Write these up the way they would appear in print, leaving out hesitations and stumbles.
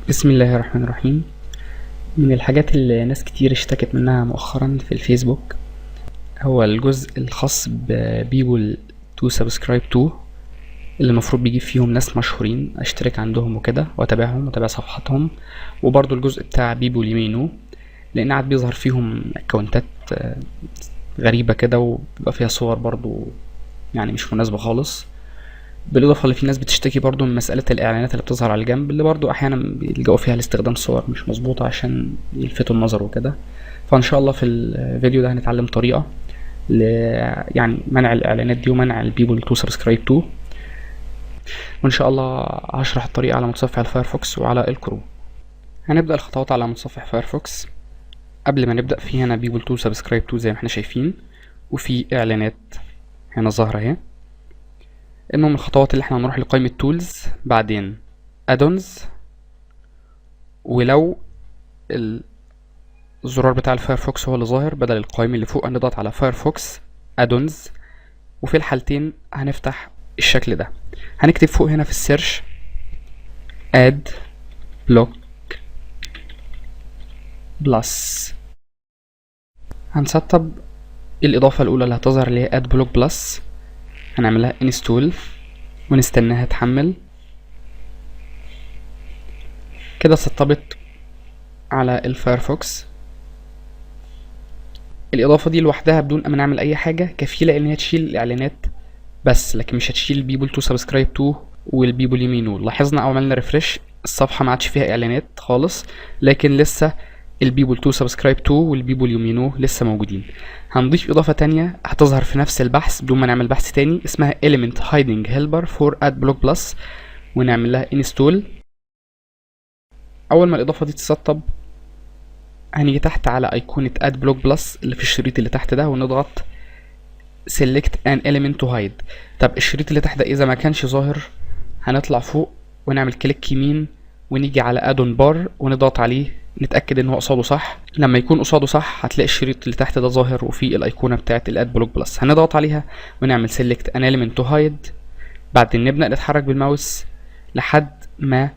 بسم الله الرحمن الرحيم. من الحاجات اللي ناس كتير اشتكت منها مؤخرا في الفيسبوك هو الجزء الخاص ببيبول تو سبسكرايب تو، اللي المفروض بيجيب فيهم ناس مشهورين اشترك عندهم وكده واتابعهم واتابع صفحاتهم، وبرضو الجزء بتاع بيبول يمينو لان قاعد بيظهر فيهم اكونتات غريبة كده وبيبقى فيها صور برضو يعني مش مناسبة خالص. بالاضافه اللي في ناس بتشتكي برضو من مساله الاعلانات اللي بتظهر على الجنب، اللي برضو احيانا بيلجأوا فيها لاستخدام صور مش مظبوطه عشان يلفتوا النظر وكده. فان شاء الله في الفيديو ده هنتعلم طريقه ل يعني منع الاعلانات دي ومنع البيبول تو سبسكرايب تو، وان شاء الله هشرح الطريقه على متصفح الفايرفوكس وعلى الكروم. هنبدا الخطوات على متصفح فايرفوكس. قبل ما نبدا في هنا بيبول تو سبسكرايب تو زي ما احنا شايفين، وفي اعلانات هنا ظاهره اهي. المهم الخطوات اللي احنا هنروح لقائمة تولز، بعدين ادونز، ولو الزرار بتاع الفايرفوكس هو اللي ظاهر بدل القائمة اللي فوق هنضغط على فايرفوكس ادونز، وفي الحالتين هنفتح الشكل ده. هنكتب فوق هنا في السيرش اد بلوك بلس، هنسطب الإضافة الأولى اللي هتظهر اللي هي اد بلوك بلس، هنعملها انستول ونستناها تحمل. كده سطبت على الفايرفوكس. الإضافة دي لوحدها بدون ما نعمل أي حاجة كفيلة إن هي تشيل الإعلانات بس، لكن مش هتشيل البيبول تو سبسكرايب تو والبيبول يمينو. لاحظنا أو عملنا ريفرش الصفحة ما عادش فيها إعلانات خالص، لكن لسه البيبول تو سبسكرايب تو والبيبول يمينو لسه موجودين. هنضيف إضافة تانية هتظهر في نفس البحث بدون ما نعمل بحث تاني، اسمها element hiding helper for adblock plus، ونعمل لها install. أول ما الإضافة دي تتسطب هنيجي تحت على أيقونة Add Block Plus اللي في الشريط اللي تحت ده ونضغط Select an element to hide. طب الشريط اللي تحت ده إذا ما كانش ظاهر هنطلع فوق ونعمل كليك يمين ونيجي على Add-on Bar ونضغط عليه نتأكد إن هو قصاده صح. لما يكون قصاده صح هتلاقي الشريط اللي تحت ده ظاهر وفيه الأيقونة بتاعة Add Block Plus. هنضغط عليها ونعمل Select an element to hide، بعدين نبدأ نتحرك بالماوس لحد ما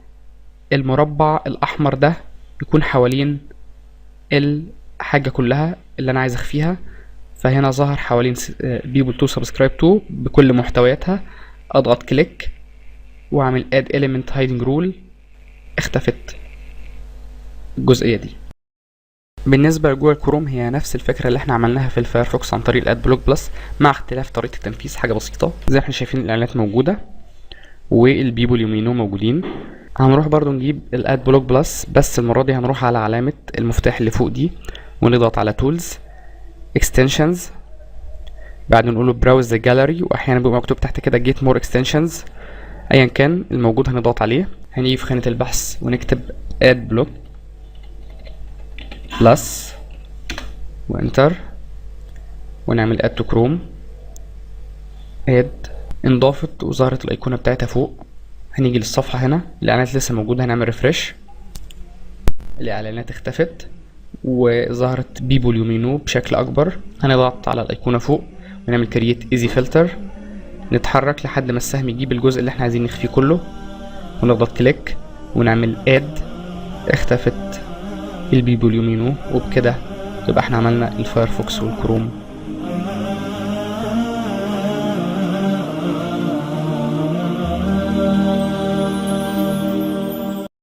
المربع الأحمر ده يكون حوالين الحاجة كلها اللي انا عايز اخفيها. فهنا ظهر حوالين بيبول تو سبسكرايب تو بكل محتوياتها. اضغط كليك واعمل اد element hiding rule، اختفت الجزئية دي. بالنسبة لجوجل كروم هي نفس الفكرة اللي احنا عملناها في الفايرفوكس عن طريق الاد بلوك بلس، مع اختلاف طريقة التنفيذ حاجة بسيطة. زي ما احنا شايفين الاعلانات موجودة والبيبول يمينو موجودين. هنروح برضو نجيب الاد بلوك بلس، بس المرة دي هنروح على علامة المفتاح اللي فوق دي ونضغط على تولز اكستنشنز، بعدين نقول له براوز ذا جاليري، واحيانا بيبقى مكتوب تحت كده جيت مور اكستنشنز. ايا كان الموجود هنضغط عليه. هنيجي في خانة البحث ونكتب اد بلوك بلس وانتر ونعمل اد تو كروم. اد انضافت وظهرت الايقونة بتاعتها فوق. هنيجي للصفحة هنا، الاعلانات لسه موجودة، هنعمل ريفرش، الاعلانات اختفت وظهرت بيبول يمينو بشكل اكبر. هنضغط على الايقونة فوق ونعمل كرييت ايزي فلتر، نتحرك لحد ما السهم يجيب الجزء اللي احنا عايزين نخفيه كله ونضغط كليك ونعمل اد، اختفت البيبول يمينو. وبكده يبقى احنا عملنا الفايرفوكس والكروم